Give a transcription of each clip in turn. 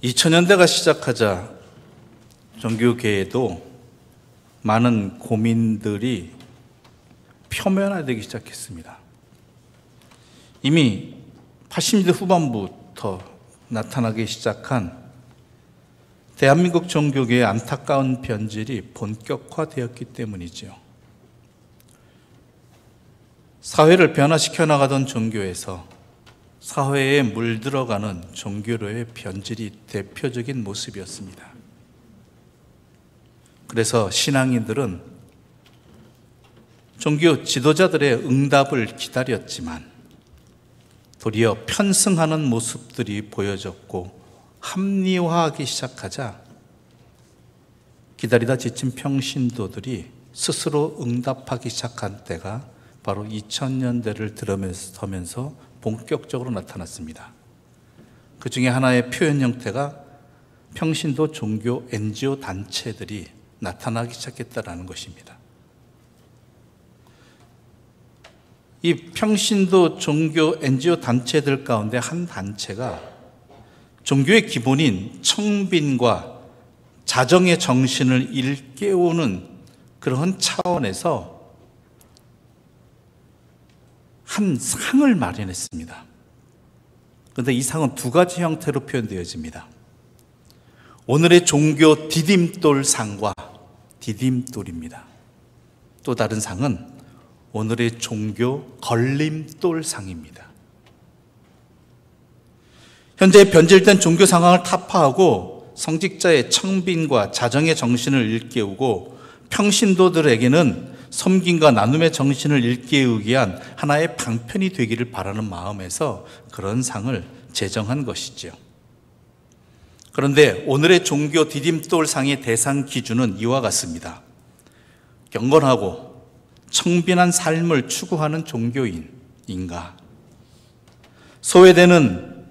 2000년대가 시작하자 종교계에도 많은 고민들이 표면화되기 시작했습니다. 이미 80년대 후반부터 나타나기 시작한 대한민국 종교계의 안타까운 변질이 본격화되었기 때문이죠. 사회를 변화시켜 나가던 종교에서 사회에 물들어가는 종교로의 변질이 대표적인 모습이었습니다. 그래서 신앙인들은 종교 지도자들의 응답을 기다렸지만 도리어 편승하는 모습들이 보여졌고 합리화하기 시작하자 기다리다 지친 평신도들이 스스로 응답하기 시작한 때가 바로 2000년대를 들어서면서 본격적으로 나타났습니다. 그 중에 하나의 표현 형태가 평신도 종교 NGO 단체들이 나타나기 시작했다는 것입니다. 이 평신도 종교 NGO 단체들 가운데 한 단체가 종교의 기본인 청빈과 자정의 정신을 일깨우는 그런 차원에서 한 상을 마련했습니다. 그런데 이 상은 두 가지 형태로 표현되어집니다. 오늘의 종교 디딤돌 상과 디딤돌입니다. 또 다른 상은 오늘의 종교 걸림돌 상입니다. 현재 변질된 종교 상황을 타파하고 성직자의 청빈과 자정의 정신을 일깨우고 평신도들에게는 섬김과 나눔의 정신을 일깨우기 위한 하나의 방편이 되기를 바라는 마음에서 그런 상을 제정한 것이죠. 그런데 오늘의 종교 디딤돌 상의 대상 기준은 이와 같습니다. 경건하고 청빈한 삶을 추구하는 종교인인가? 소외되는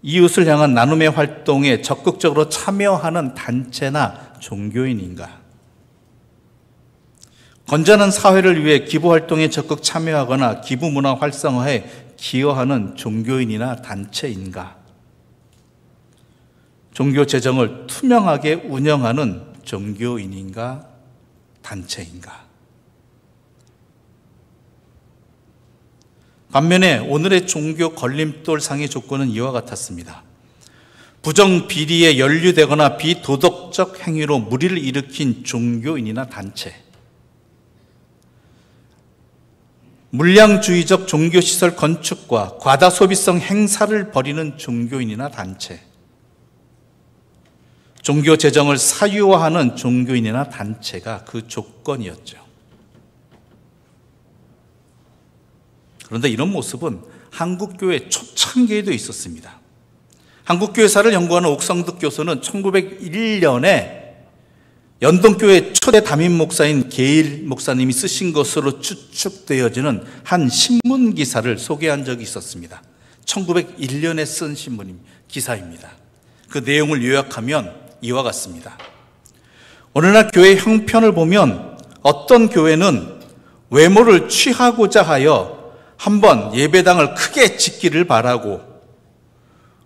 이웃을 향한 나눔의 활동에 적극적으로 참여하는 단체나 종교인인가? 건전한 사회를 위해 기부활동에 적극 참여하거나 기부문화 활성화에 기여하는 종교인이나 단체인가? 종교 재정을 투명하게 운영하는 종교인인가? 단체인가? 반면에 오늘의 종교 걸림돌 상의 조건은 이와 같았습니다. 부정비리에 연루되거나 비도덕적 행위로 무리를 일으킨 종교인이나 단체, 물량주의적 종교시설 건축과 과다 소비성 행사를 벌이는 종교인이나 단체, 종교 재정을 사유화하는 종교인이나 단체가 그 조건이었죠. 그런데 이런 모습은 한국교회 초창기에도 있었습니다. 한국교회사를 연구하는 옥성득 교수는 1901년에 연동교회 초대 담임 목사인 게일 목사님이 쓰신 것으로 추측되어지는 한 신문 기사를 소개한 적이 있었습니다. 1901년에 쓴 신문 기사입니다. 그 내용을 요약하면 이와 같습니다. 어느 날 교회 형편을 보면 어떤 교회는 외모를 취하고자 하여 한번 예배당을 크게 짓기를 바라고,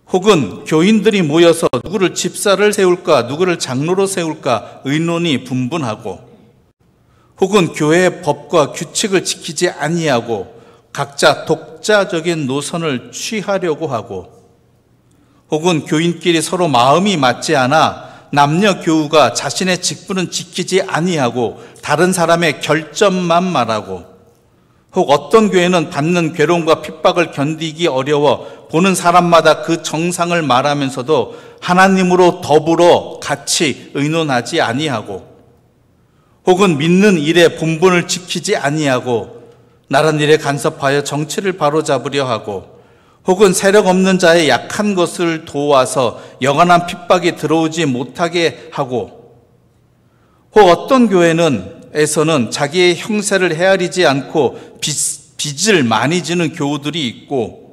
혹은 교인들이 모여서 누구를 집사를 세울까 누구를 장로로 세울까 의논이 분분하고, 혹은 교회의 법과 규칙을 지키지 아니하고 각자 독자적인 노선을 취하려고 하고, 혹은 교인끼리 서로 마음이 맞지 않아 남녀 교우가 자신의 직분은 지키지 아니하고 다른 사람의 결점만 말하고, 혹 어떤 교회는 받는 괴로움과 핍박을 견디기 어려워 보는 사람마다 그 정상을 말하면서도 하나님으로 더불어 같이 의논하지 아니하고, 혹은 믿는 일의 본분을 지키지 아니하고 나란 일에 간섭하여 정치를 바로잡으려 하고, 혹은 세력 없는 자의 약한 것을 도와서 영원한 핍박이 들어오지 못하게 하고, 혹 어떤 교회에서는 자기의 형세를 헤아리지 않고 빚을 많이 지는 교우들이 있고,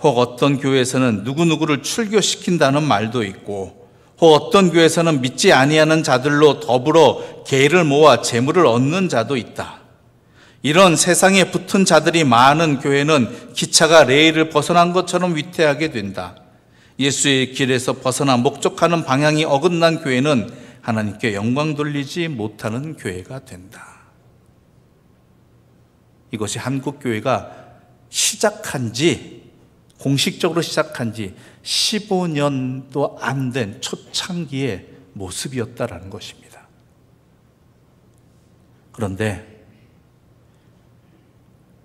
혹 어떤 교회에서는 누구누구를 출교시킨다는 말도 있고, 혹 어떤 교회에서는 믿지 아니하는 자들로 더불어 계를 모아 재물을 얻는 자도 있다. 이런 세상에 붙은 자들이 많은 교회는 기차가 레일을 벗어난 것처럼 위태하게 된다. 예수의 길에서 벗어나 목적하는 방향이 어긋난 교회는 하나님께 영광 돌리지 못하는 교회가 된다. 이것이 한국교회가 공식적으로 시작한 지 15년도 안 된 초창기의 모습이었다라는 것입니다. 그런데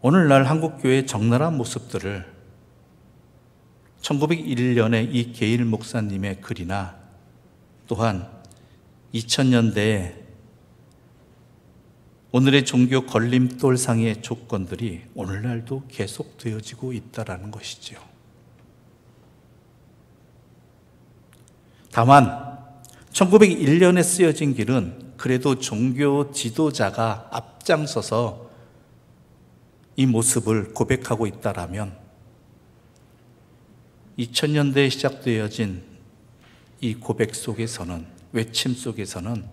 오늘날 한국교회의 적나라한 모습들을 1901년에 이 게일 목사님의 글이나 또한 2000년대에 오늘의 종교 걸림돌상의 조건들이 오늘날도 계속되어지고 있다는 것이지요. 다만 1901년에 쓰여진 길은 그래도 종교 지도자가 앞장서서 이 모습을 고백하고 있다라면 2000년대에 시작되어진 이 고백 속에서는, 외침 속에서는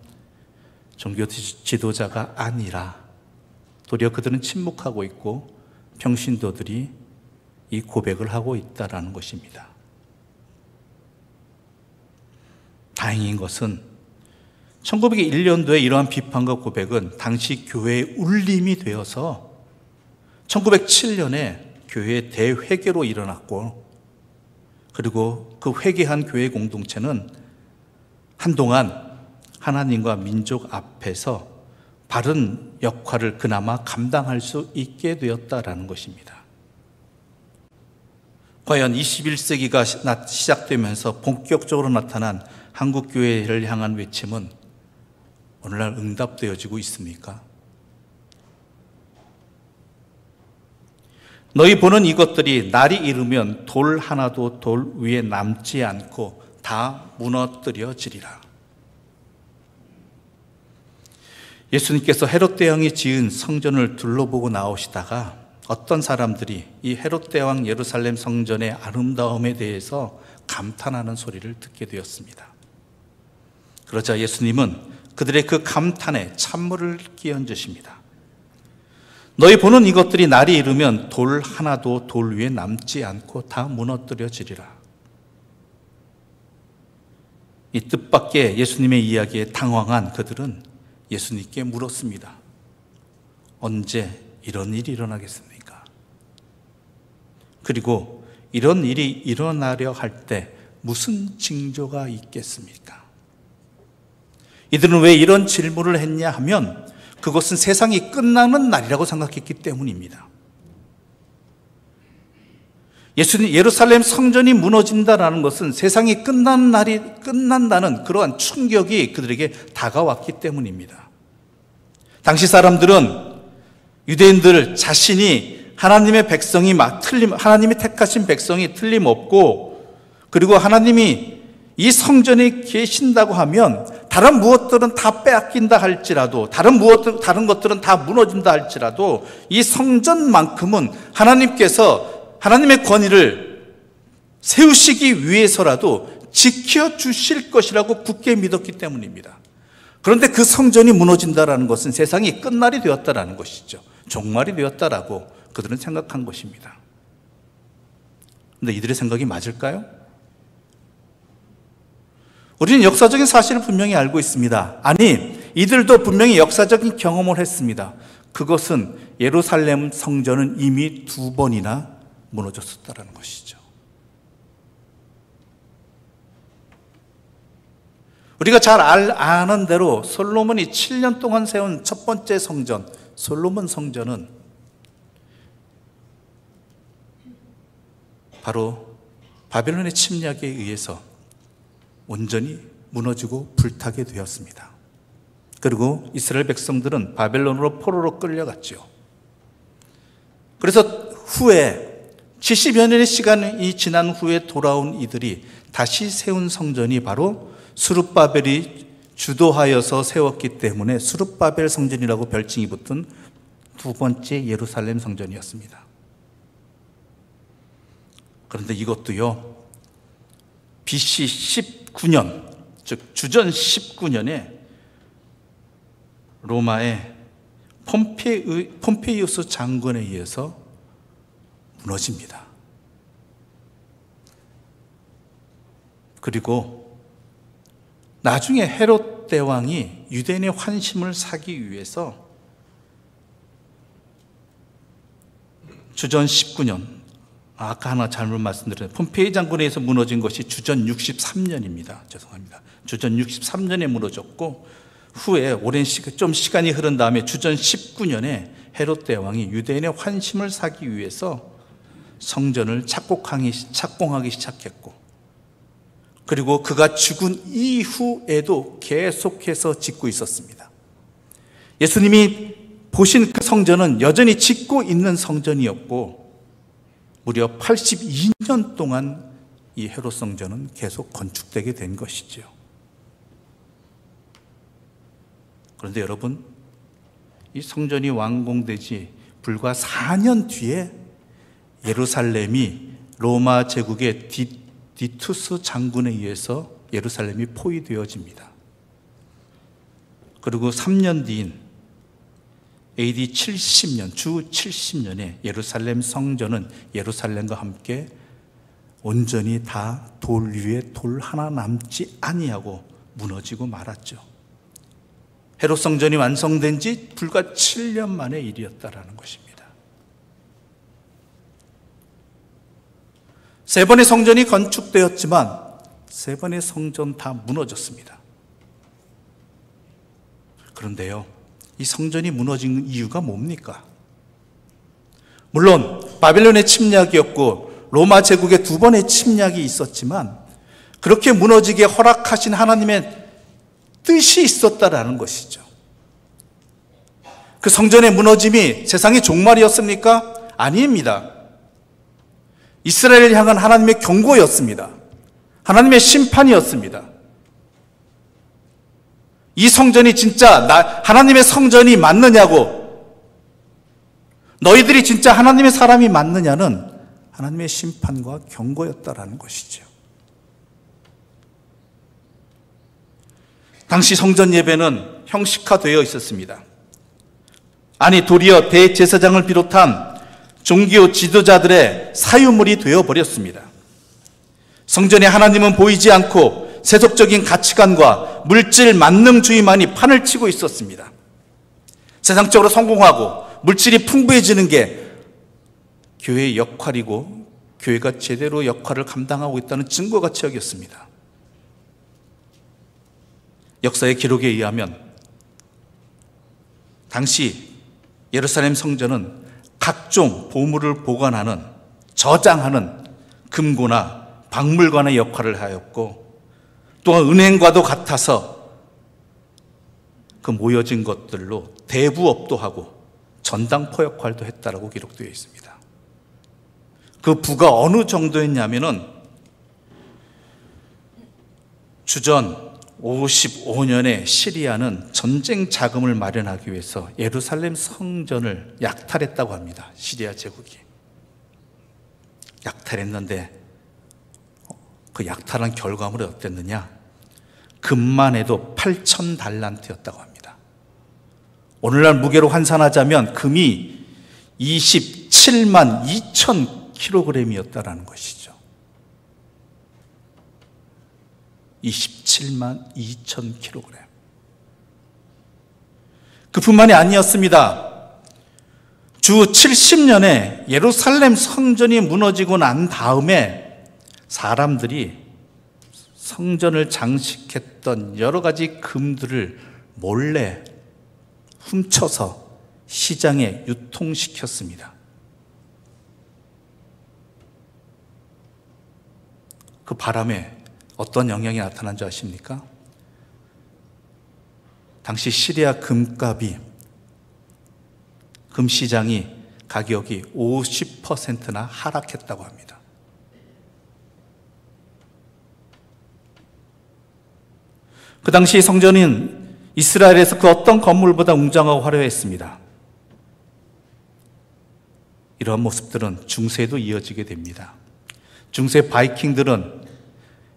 종교 지도자가 아니라 도리어 그들은 침묵하고 있고 평신도들이 이 고백을 하고 있다는 것입니다. 다행인 것은 1901년도에 이러한 비판과 고백은 당시 교회의 울림이 되어서 1907년에 교회의 대회개로 일어났고, 그리고 그 회개한 교회 공동체는 한동안 하나님과 민족 앞에서 바른 역할을 그나마 감당할 수 있게 되었다라는 것입니다. 과연 21세기가 시작되면서 본격적으로 나타난 한국교회를 향한 외침은 오늘날 응답되어지고 있습니까? 너희 보는 이것들이 날이 이르면 돌 하나도 돌 위에 남지 않고 다 무너뜨려지리라. 예수님께서 헤롯 대왕이 지은 성전을 둘러보고 나오시다가 어떤 사람들이 이 헤롯 대왕 예루살렘 성전의 아름다움에 대해서 감탄하는 소리를 듣게 되었습니다. 그러자 예수님은 그들의 그 감탄에 찬물을 끼얹으십니다. 너희 보는 이것들이 날이 이르면 돌 하나도 돌 위에 남지 않고 다 무너뜨려지리라. 이 뜻밖의 예수님의 이야기에 당황한 그들은 예수님께 물었습니다. 언제 이런 일이 일어나겠습니까? 그리고 이런 일이 일어나려 할 때 무슨 징조가 있겠습니까? 이들은 왜 이런 질문을 했냐 하면 그것은 세상이 끝나는 날이라고 생각했기 때문입니다. 예수님, 예루살렘 성전이 무너진다는 것은 세상이 끝난다는 그러한 충격이 그들에게 다가왔기 때문입니다. 당시 사람들은, 유대인들 자신이 하나님의 하나님이 택하신 백성이 틀림없고, 그리고 하나님이 이 성전에 계신다고 하면 다른 무엇들은 다 빼앗긴다 할지라도, 다른 것들은 다 무너진다 할지라도 이 성전만큼은 하나님께서 하나님의 권위를 세우시기 위해서라도 지켜주실 것이라고 굳게 믿었기 때문입니다. 그런데 그 성전이 무너진다는 것은 세상이 끝날이 되었다는 것이죠. 종말이 되었다라고 그들은 생각한 것입니다. 그런데 이들의 생각이 맞을까요? 우리는 역사적인 사실을 분명히 알고 있습니다. 아니, 이들도 분명히 역사적인 경험을 했습니다. 그것은 예루살렘 성전은 이미 2번이나 무너졌었다는 것이죠. 우리가 잘 아는 대로 솔로몬이 7년 동안 세운 첫 번째 성전, 솔로몬 성전은 바로 바벨론의 침략에 의해서 온전히 무너지고 불타게 되었습니다. 그리고 이스라엘 백성들은 바벨론으로 포로로 끌려갔죠. 그래서 후에 70여 년의 시간이 지난 후에 돌아온 이들이 다시 세운 성전이 바로 스룹바벨이 주도하여서 세웠기 때문에 스룹바벨 성전이라고 별칭이 붙은 2번째 예루살렘 성전이었습니다. 그런데 이것도요, BC 19년, 즉 주전 19년에 로마의 폼페이우스 장군에 의해서 무너집니다. 그리고 나중에 헤롯 대왕이 유대인의 환심을 사기 위해서 주전 19년, 아까 하나 잘못 말씀드렸는데 폼페이 장군에 의해서 무너진 것이 주전 63년입니다. 죄송합니다. 주전 63년에 무너졌고, 후에 오랜 시간이 흐른 다음에 주전 19년에 헤롯 대왕이 유대인의 환심을 사기 위해서 성전을 착공하기 시작했고, 그리고 그가 죽은 이후에도 계속해서 짓고 있었습니다. 예수님이 보신 그 성전은 여전히 짓고 있는 성전이었고, 무려 82년 동안 이 헤롯 성전은 계속 건축되게 된 것이죠. 그런데 여러분, 이 성전이 완공되지 불과 4년 뒤에 예루살렘이 로마 제국의 디투스 장군에 의해서 예루살렘이 포위되어집니다. 그리고 3년 뒤인 AD 70년, 주 70년에 예루살렘 성전은 예루살렘과 함께 온전히 다 돌 위에 돌 하나 남지 아니하고 무너지고 말았죠. 헤롯 성전이 완성된 지 불과 7년 만의 일이었다라는 것입니다. 세 번의 성전이 건축되었지만 세 번의 성전 다 무너졌습니다. 그런데요, 이 성전이 무너진 이유가 뭡니까? 물론 바벨론의 침략이었고 로마 제국의 두 번의 침략이 있었지만 그렇게 무너지게 허락하신 하나님의 뜻이 있었다라는 것이죠. 그 성전의 무너짐이 세상의 종말이었습니까? 아닙니다. 이스라엘을 향한 하나님의 경고였습니다. 하나님의 심판이었습니다. 이 성전이 진짜 하나님의 성전이 맞느냐고, 너희들이 진짜 하나님의 사람이 맞느냐는 하나님의 심판과 경고였다라는 것이죠. 당시 성전 예배는 형식화되어 있었습니다. 아니, 도리어 대제사장을 비롯한 종교 지도자들의 사유물이 되어버렸습니다. 성전에 하나님은 보이지 않고 세속적인 가치관과 물질 만능주의만이 판을 치고 있었습니다. 세상적으로 성공하고 물질이 풍부해지는 게 교회의 역할이고 교회가 제대로 역할을 감당하고 있다는 증거같이 여겼습니다. 역사의 기록에 의하면 당시 예루살렘 성전은 각종 보물을 보관하는, 저장하는 금고나 박물관의 역할을 하였고, 또한 은행과도 같아서 그 모여진 것들로 대부업도 하고 전당포 역할도 했다라고 기록되어 있습니다. 그 부가 어느 정도였냐면은 주전 55년에 시리아는 전쟁 자금을 마련하기 위해서 예루살렘 성전을 약탈했다고 합니다. 시리아 제국이 약탈했는데 그 약탈한 결과물이 어땠느냐? 금만 해도 8,000달란트였다고 합니다. 오늘날 무게로 환산하자면 금이 27만 2천 킬로그램이었다라는 것이죠. 27만 2천 킬로그램. 그뿐만이 아니었습니다. 주 70년에 예루살렘 성전이 무너지고 난 다음에 사람들이 성전을 장식했던 여러 가지 금들을 몰래 훔쳐서 시장에 유통시켰습니다. 그 바람에 어떤 영향이 나타난 줄 아십니까? 당시 시리아 금값이, 금시장이 가격이 50%나 하락했다고 합니다. 그 당시 성전은 이스라엘에서 그 어떤 건물보다 웅장하고 화려했습니다. 이러한 모습들은 중세에도 이어지게 됩니다. 중세 바이킹들은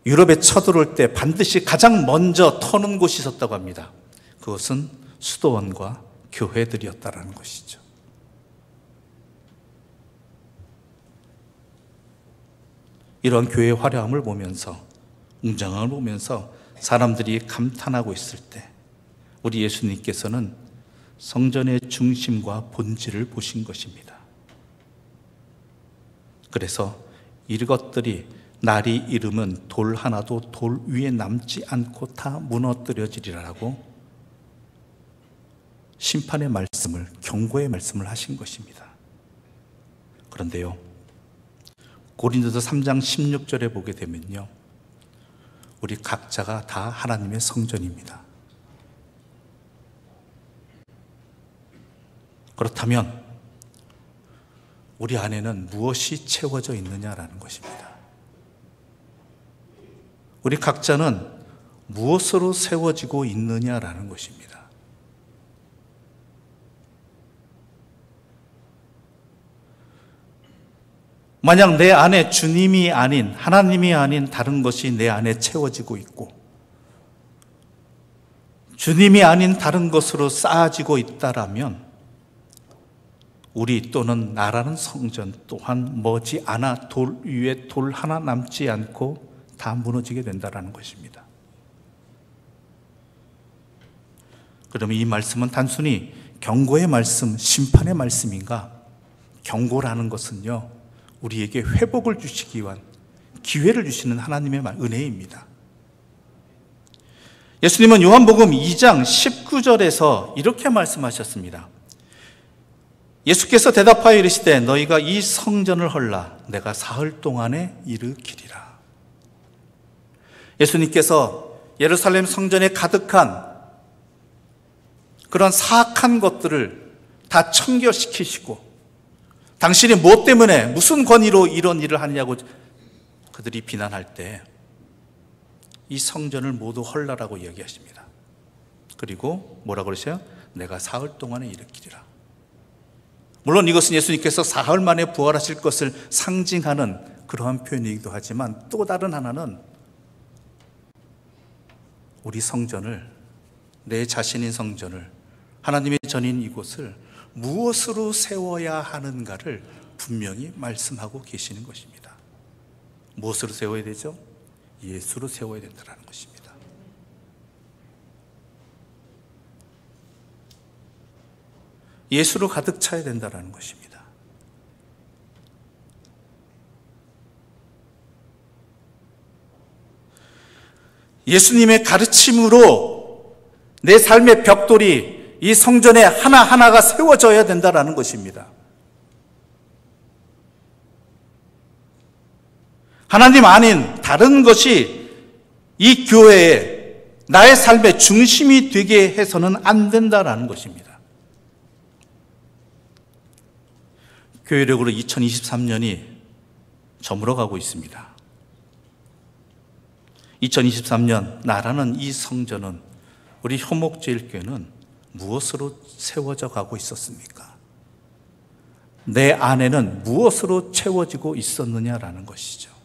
유럽에 쳐들어올 때 반드시 가장 먼저 터는 곳이 있었다고 합니다. 그것은 수도원과 교회들이었다라는 것이죠. 이런 교회의 화려함을 보면서 웅장함을 보면서 사람들이 감탄하고 있을 때 우리 예수님께서는 성전의 중심과 본질을 보신 것입니다. 그래서 이것들이 날이 이르면 돌 하나도 돌 위에 남지 않고 다 무너뜨려지리라고 심판의 말씀을, 경고의 말씀을 하신 것입니다. 그런데요, 고린도서 3장 16절에 보게 되면요, 우리 각자가 다 하나님의 성전입니다. 그렇다면 우리 안에는 무엇이 채워져 있느냐라는 것입니다. 우리 각자는 무엇으로 세워지고 있느냐라는 것입니다. 만약 내 안에 주님이 아닌, 하나님이 아닌 다른 것이 내 안에 채워지고 있고 주님이 아닌 다른 것으로 쌓아지고 있다라면 우리 또는 나라는 성전 또한 머지않아 돌 위에 돌 하나 남지 않고 다 무너지게 된다는 것입니다. 그러면 이 말씀은 단순히 경고의 말씀, 심판의 말씀인가? 경고라는 것은요, 우리에게 회복을 주시기 위한 기회를 주시는 하나님의 은혜입니다. 예수님은 요한복음 2장 19절에서 이렇게 말씀하셨습니다. 예수께서 대답하여 이르시되 너희가 이 성전을 헐라 내가 사흘 동안에 일으키리라. 예수님께서 예루살렘 성전에 가득한 그런 사악한 것들을 다 청결시키시고 당신이 무엇 때문에 무슨 권위로 이런 일을 하느냐고 그들이 비난할 때 이 성전을 모두 헐라라고 이야기하십니다. 그리고 뭐라고 그러세요? 내가 사흘 동안에 일으키리라. 물론 이것은 예수님께서 사흘 만에 부활하실 것을 상징하는 그러한 표현이기도 하지만 또 다른 하나는 우리 성전을, 내 자신인 성전을, 하나님의 전인 이곳을 무엇으로 세워야 하는가를 분명히 말씀하고 계시는 것입니다. 무엇으로 세워야 되죠? 예수로 세워야 된다는 것입니다. 예수로 가득 차야 된다는 것입니다. 예수님의 가르침으로 내 삶의 벽돌이 이 성전에 하나하나가 세워져야 된다는 것입니다. 하나님 아닌 다른 것이 이 교회에 나의 삶의 중심이 되게 해서는 안 된다는 것입니다. 교회력으로 2023년이 저물어가고 있습니다. 2023년 나라는 이 성전은 우리 효목제일교회는 무엇으로 세워져 가고 있었습니까? 내 안에는 무엇으로 채워지고 있었느냐라는 것이죠.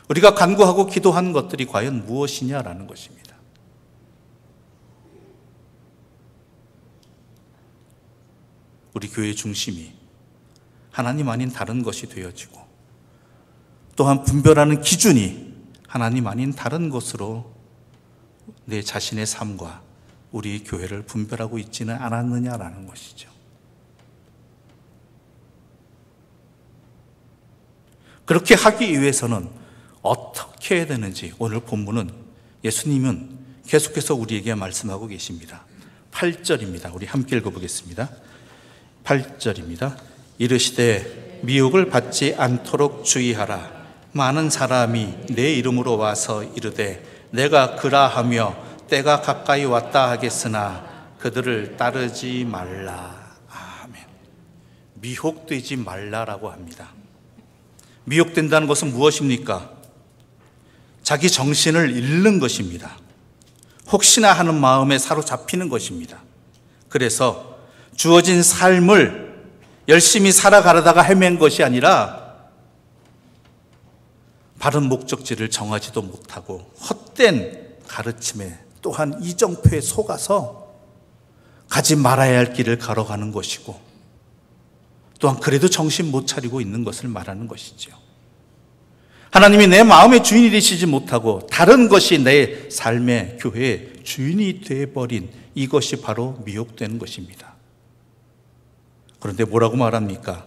우리가 간구하고 기도한 것들이 과연 무엇이냐라는 것입니다. 우리 교회의 중심이 하나님 아닌 다른 것이 되어지고 또한 분별하는 기준이 하나님 아닌 다른 것으로 내 자신의 삶과 우리 교회를 분별하고 있지는 않았느냐라는 것이죠. 그렇게 하기 위해서는 어떻게 해야 되는지 오늘 본문은 예수님은 계속해서 우리에게 말씀하고 계십니다. 8절입니다. 우리 함께 읽어보겠습니다. 8절입니다. 이르시되 미혹을 받지 않도록 주의하라. 많은 사람이 내 이름으로 와서 이르되 내가 그라하며 때가 가까이 왔다 하겠으나 그들을 따르지 말라. 아멘. 미혹되지 말라라고 합니다. 미혹된다는 것은 무엇입니까? 자기 정신을 잃는 것입니다. 혹시나 하는 마음에 사로잡히는 것입니다. 그래서 주어진 삶을 열심히 살아가려다가 헤맨 것이 아니라 바른 목적지를 정하지도 못하고 헛된 가르침에 또한 이정표에 속아서 가지 말아야 할 길을 걸어가는 것이고 또한 그래도 정신 못 차리고 있는 것을 말하는 것이죠. 하나님이 내 마음의 주인이 되시지 못하고 다른 것이 내 삶의 교회의 주인이 되어버린 이것이 바로 미혹되는 것입니다. 그런데 뭐라고 말합니까?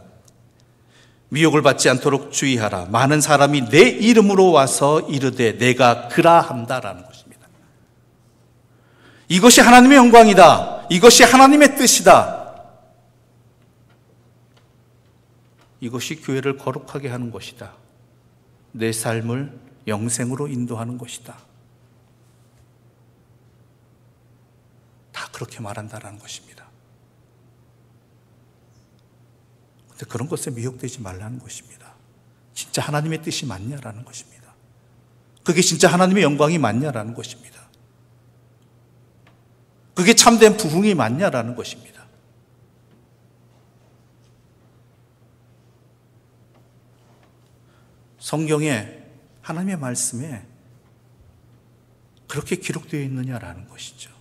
미혹을 받지 않도록 주의하라. 많은 사람이 내 이름으로 와서 이르되 내가 그라한다라는 것입니다. 이것이 하나님의 영광이다. 이것이 하나님의 뜻이다. 이것이 교회를 거룩하게 하는 것이다. 내 삶을 영생으로 인도하는 것이다. 다 그렇게 말한다라는 것입니다. 그런데 그런 것에 미혹되지 말라는 것입니다. 진짜 하나님의 뜻이 맞냐라는 것입니다. 그게 진짜 하나님의 영광이 맞냐라는 것입니다. 그게 참된 부흥이 맞냐라는 것입니다. 성경에 하나님의 말씀에 그렇게 기록되어 있느냐라는 것이죠.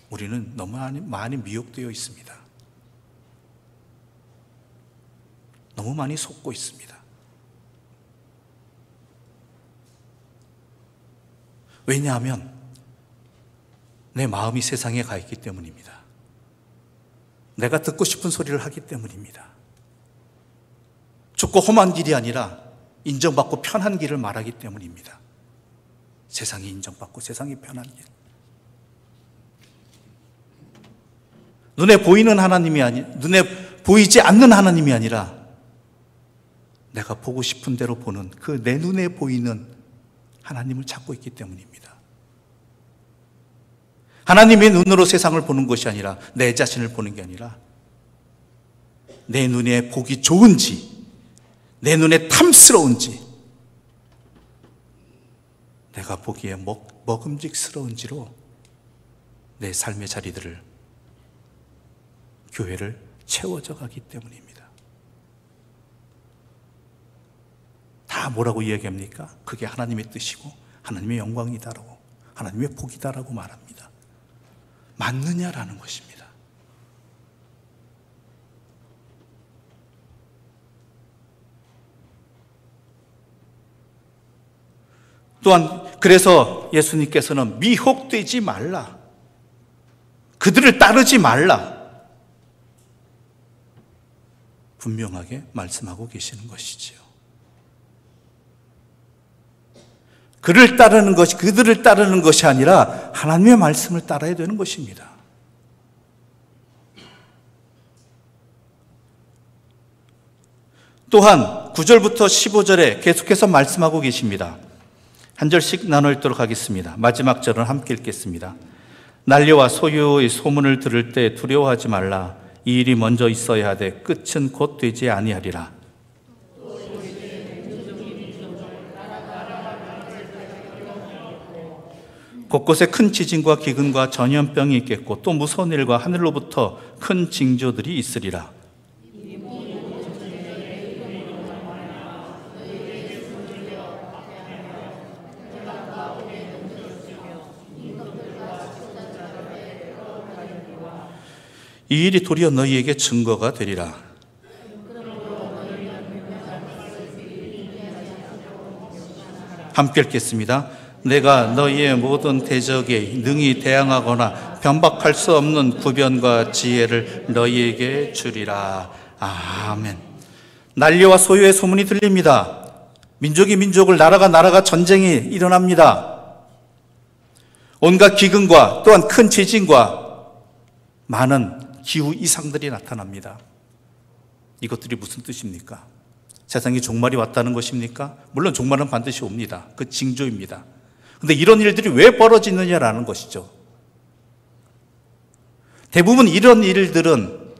우리는 너무 많이 미혹되어 있습니다. 너무 많이 속고 있습니다. 왜냐하면 내 마음이 세상에 가 있기 때문입니다. 내가 듣고 싶은 소리를 하기 때문입니다. 좁고 험한 길이 아니라 인정받고 편한 길을 말하기 때문입니다. 세상이 인정받고 세상이 편한 길. 눈에 보이는 하나님이 눈에 보이지 않는 하나님이 아니라 내가 보고 싶은 대로 보는 그 내 눈에 보이는 하나님을 찾고 있기 때문입니다. 하나님의 눈으로 세상을 보는 것이 아니라 내 자신을 보는 게 아니라 내 눈에 보기 좋은지 내 눈에 탐스러운지 내가 보기에 먹음직스러운지로 내 삶의 자리들을 교회를 채워져 가기 때문입니다. 다 뭐라고 이야기합니까? 그게 하나님의 뜻이고 하나님의 영광이다라고 하나님의 복이다라고 말합니다. 맞느냐라는 것입니다. 또한 그래서 예수님께서는 미혹되지 말라. 그들을 따르지 말라. 분명하게 말씀하고 계시는 것이지요. 그들을 따르는 것이 아니라 하나님의 말씀을 따라야 되는 것입니다. 또한 9절부터 15절에 계속해서 말씀하고 계십니다. 한 절씩 나눠 읽도록 하겠습니다. 마지막 절은 함께 읽겠습니다. 난리와 소유의 소문을 들을 때 두려워하지 말라. 이 일이 먼저 있어야 하되 끝은 곧 되지 아니하리라. 곳곳에 큰 지진과 기근과 전염병이 있겠고 또 무서운 일과 하늘로부터 큰 징조들이 있으리라. 이 일이 도리어 너희에게 증거가 되리라. 함께 읽겠습니다. 내가 너희의 모든 대적에 능히 대항하거나 변박할 수 없는 구변과 지혜를 너희에게 주리라. 아멘. 난리와 소요의 소문이 들립니다. 민족이 민족을, 나라가 나라가 전쟁이 일어납니다. 온갖 기근과 또한 큰 지진과 많은 기후 이상들이 나타납니다. 이것들이 무슨 뜻입니까? 세상에 종말이 왔다는 것입니까? 물론 종말은 반드시 옵니다. 그 징조입니다. 그런데 이런 일들이 왜 벌어지느냐라는 것이죠. 대부분 이런 일들은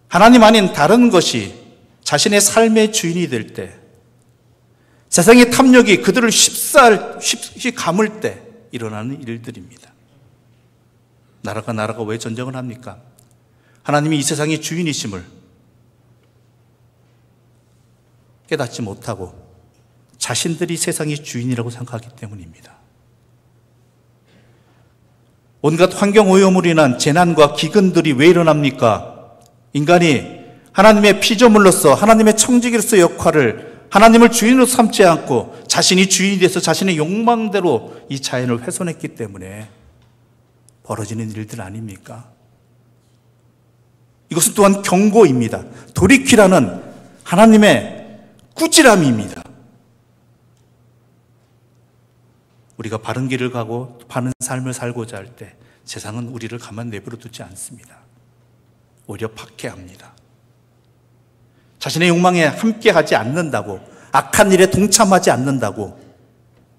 하나님 아닌 다른 것이 자신의 삶의 주인이 될 때, 세상의 탐욕이 그들을 쉽이 감을 때 일어나는 일들입니다. 나라가 왜 전쟁을 합니까? 하나님이 이 세상의 주인이심을 깨닫지 못하고 자신들이 세상의 주인이라고 생각하기 때문입니다. 온갖 환경오염으로 인한 재난과 기근들이 왜 일어납니까? 인간이 하나님의 피조물로서 하나님의 청지기로서 역할을 하나님을 주인으로 삼지 않고 자신이 주인이 돼서 자신의 욕망대로 이 자연을 훼손했기 때문에 벌어지는 일들 아닙니까? 이것은 또한 경고입니다. 돌이키라는 하나님의 꾸지람입니다. 우리가 바른 길을 가고 바른 삶을 살고자 할 때 세상은 우리를 가만 내버려 두지 않습니다. 오히려 박해합니다. 자신의 욕망에 함께하지 않는다고, 악한 일에 동참하지 않는다고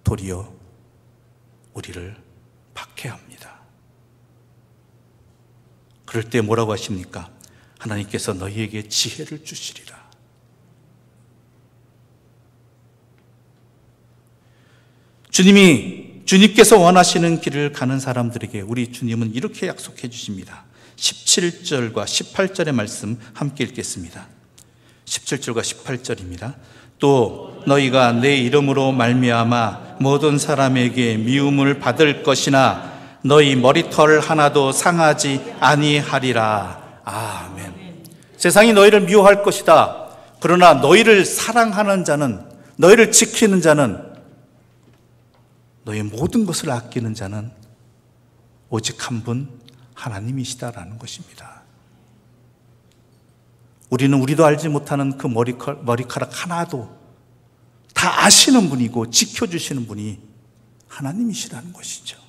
도리어 우리를 박해합니다. 그럴 때 뭐라고 하십니까? 하나님께서 너희에게 지혜를 주시리라. 주님께서 원하시는 길을 가는 사람들에게 우리 주님은 이렇게 약속해 주십니다. 17절과 18절의 말씀 함께 읽겠습니다. 17절과 18절입니다. 또 너희가 내 이름으로 말미암아 모든 사람에게 미움을 받을 것이나 너희 머리털 하나도 상하지 아니하리라. 아멘. 세상이 너희를 미워할 것이다. 그러나 너희를 사랑하는 자는, 너희를 지키는 자는, 너희 모든 것을 아끼는 자는 오직 한 분 하나님이시다라는 것입니다. 우리도 알지 못하는 그 머리카락 하나도 다 아시는 분이고 지켜주시는 분이 하나님이시라는 것이죠.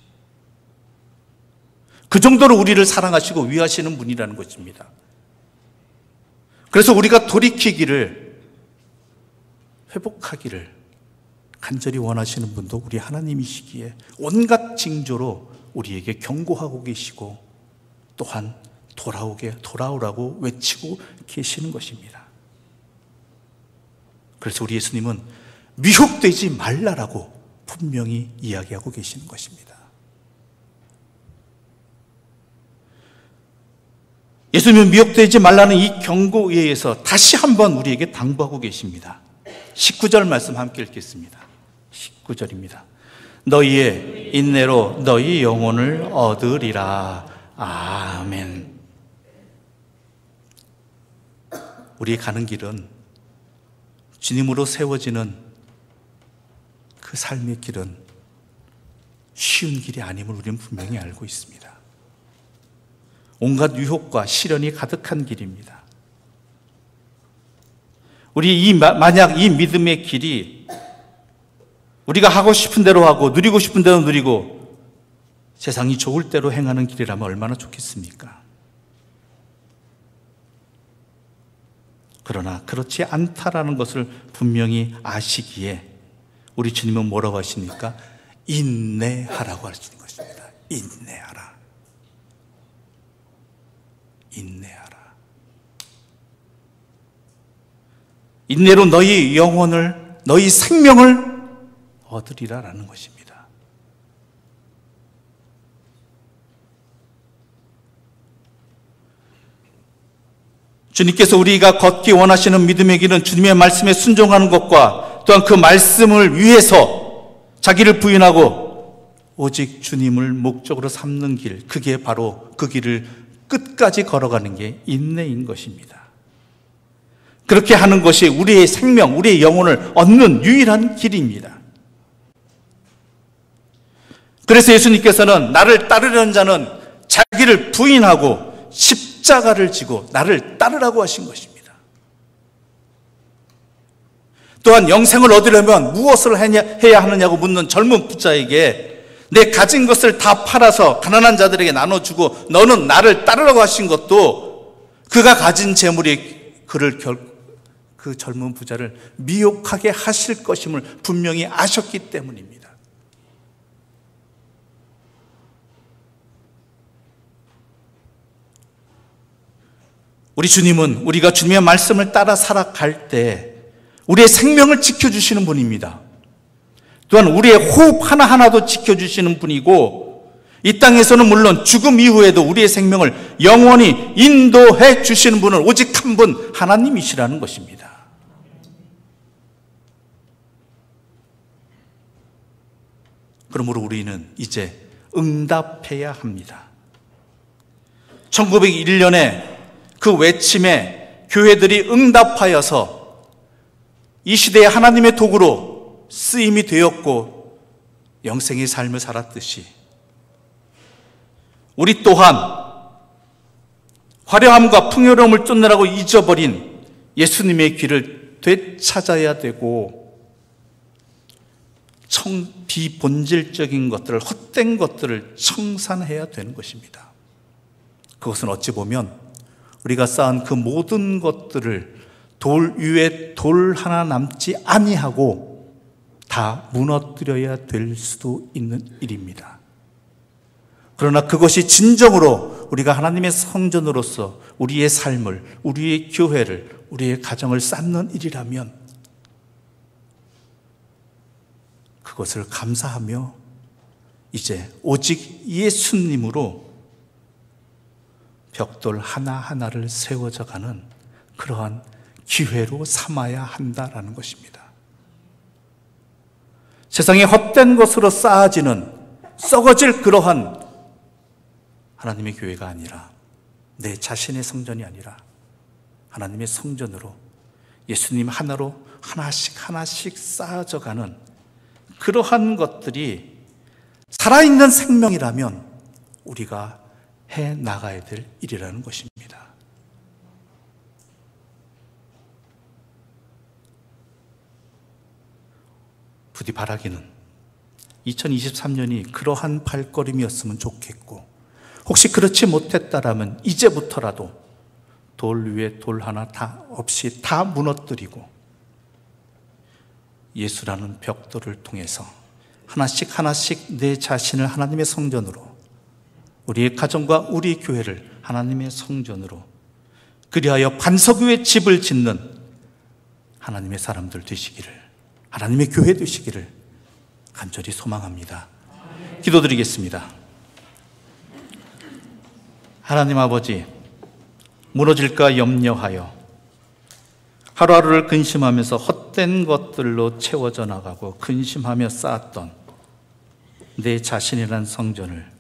그 정도로 우리를 사랑하시고 위하시는 분이라는 것입니다. 그래서 우리가 돌이키기를, 회복하기를 간절히 원하시는 분도 우리 하나님이시기에 온갖 징조로 우리에게 경고하고 계시고 또한 돌아오라고 외치고 계시는 것입니다. 그래서 우리 예수님은 미혹되지 말라라고 분명히 이야기하고 계시는 것입니다. 예수님은 미혹되지 말라는 이 경고에 의해서 다시 한번 우리에게 당부하고 계십니다. 19절 말씀 함께 읽겠습니다. 19절입니다. 너희의 인내로 너희 영혼을 얻으리라. 아멘. 우리 가는 길은, 주님으로 세워지는 그 삶의 길은 쉬운 길이 아님을 우리는 분명히 알고 있습니다. 온갖 유혹과 시련이 가득한 길입니다. 만약 이 믿음의 길이 우리가 하고 싶은 대로 하고 누리고 싶은 대로 누리고 세상이 좋을 대로 행하는 길이라면 얼마나 좋겠습니까? 그러나 그렇지 않다라는 것을 분명히 아시기에 우리 주님은 뭐라고 하십니까? 인내하라고 하시는 것입니다. 인내하라. 인내하라. 인내로 너희 영혼을, 너희 생명을 얻으리라라는 것입니다. 주님께서 우리가 걷기 원하시는 믿음의 길은 주님의 말씀에 순종하는 것과 또한 그 말씀을 위해서 자기를 부인하고 오직 주님을 목적으로 삼는 길, 그게 바로 그 길을 끝까지 걸어가는 게 인내인 것입니다. 그렇게 하는 것이 우리의 생명, 우리의 영혼을 얻는 유일한 길입니다. 그래서 예수님께서는 나를 따르려는 자는 자기를 부인하고 십자가를 지고 나를 따르라고 하신 것입니다. 또한 영생을 얻으려면 무엇을 해야 하느냐고 묻는 젊은 부자에게 내 가진 것을 다 팔아서 가난한 자들에게 나눠주고 너는 나를 따르라고 하신 것도 그가 가진 재물이 그 젊은 부자를 미혹하게 하실 것임을 분명히 아셨기 때문입니다. 우리 주님은 우리가 주님의 말씀을 따라 살아갈 때 우리의 생명을 지켜주시는 분입니다. 또한 우리의 호흡 하나하나도 지켜주시는 분이고 이 땅에서는 물론 죽음 이후에도 우리의 생명을 영원히 인도해 주시는 분은 오직 한 분 하나님이시라는 것입니다. 그러므로 우리는 이제 응답해야 합니다. 1901년에 그 외침에 교회들이 응답하여서 이 시대에 하나님의 도구로 쓰임이 되었고 영생의 삶을 살았듯이 우리 또한 화려함과 풍요로움을 쫓느라고 잊어버린 예수님의 길을 되찾아야 되고 비본질적인 것들을, 헛된 것들을 청산해야 되는 것입니다. 그것은 어찌 보면 우리가 쌓은 그 모든 것들을 돌 위에 돌 하나 남지 아니하고 다 무너뜨려야 될 수도 있는 일입니다. 그러나 그것이 진정으로 우리가 하나님의 성전으로서 우리의 삶을, 우리의 교회를, 우리의 가정을 쌓는 일이라면 그것을 감사하며 이제 오직 예수님으로 벽돌 하나하나를 세워져 가는 그러한 기회로 삼아야 한다라는 것입니다. 세상에 헛된 것으로 쌓아지는 썩어질 그러한 하나님의 교회가 아니라, 내 자신의 성전이 아니라 하나님의 성전으로 예수님 하나로 하나씩 쌓아져 가는 그러한 것들이 살아있는 생명이라면 우리가 해 나가야 될 일이라는 것입니다. 부디 바라기는 2023년이 그러한 발걸음이었으면 좋겠고, 혹시 그렇지 못했다라면 이제부터라도 돌 위에 돌 하나 다 없이 다 무너뜨리고 예수라는 벽돌을 통해서 하나씩 내 자신을 하나님의 성전으로, 우리의 가정과 우리 교회를 하나님의 성전으로, 그리하여 반석 위에 집을 짓는 하나님의 사람들 되시기를, 하나님의 교회 되시기를 간절히 소망합니다. 기도드리겠습니다. 하나님 아버지, 무너질까 염려하여 하루하루를 근심하면서 헛된 것들로 채워져 나가고 근심하며 쌓았던 내 자신이라는 성전을,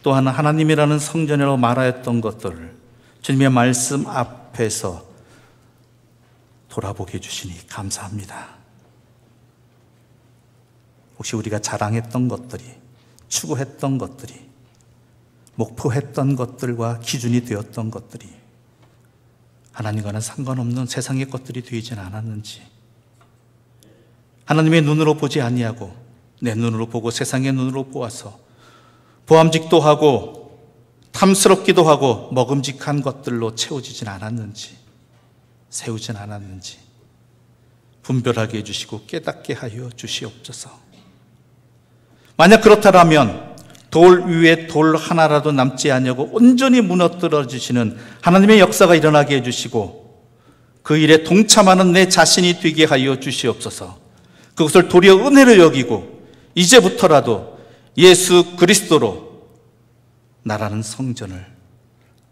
또한 하나님이라는 성전이라고 말하였던 것들을 주님의 말씀 앞에서 돌아보게 해주시니 감사합니다. 혹시 우리가 자랑했던 것들이, 추구했던 것들이, 목표했던 것들과 기준이 되었던 것들이 하나님과는 상관없는 세상의 것들이 되진 않았는지, 하나님의 눈으로 보지 아니하고 내 눈으로 보고 세상의 눈으로 보아서 보암직도 하고 탐스럽기도 하고 먹음직한 것들로 채워지진 않았는지, 세우진 않았는지 분별하게 해주시고 깨닫게 하여 주시옵소서. 만약 그렇다면 돌 위에 돌 하나라도 남지 않냐고 온전히 무너뜨려 주시는 하나님의 역사가 일어나게 해주시고 그 일에 동참하는 내 자신이 되게 하여 주시옵소서. 그것을 도리어 은혜로 여기고 이제부터라도 예수 그리스도로 나라는 성전을,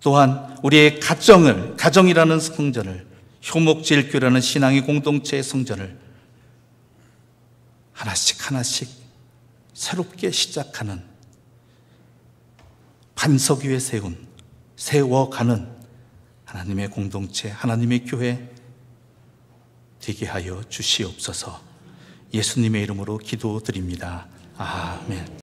또한 우리의 가정이라는 성전을, 효목제일교회라는 신앙의 공동체의 성전을 하나씩 새롭게 시작하는, 반석 위에 세워가는 하나님의 공동체, 하나님의 교회 되게 하여 주시옵소서. 예수님의 이름으로 기도드립니다. 아멘.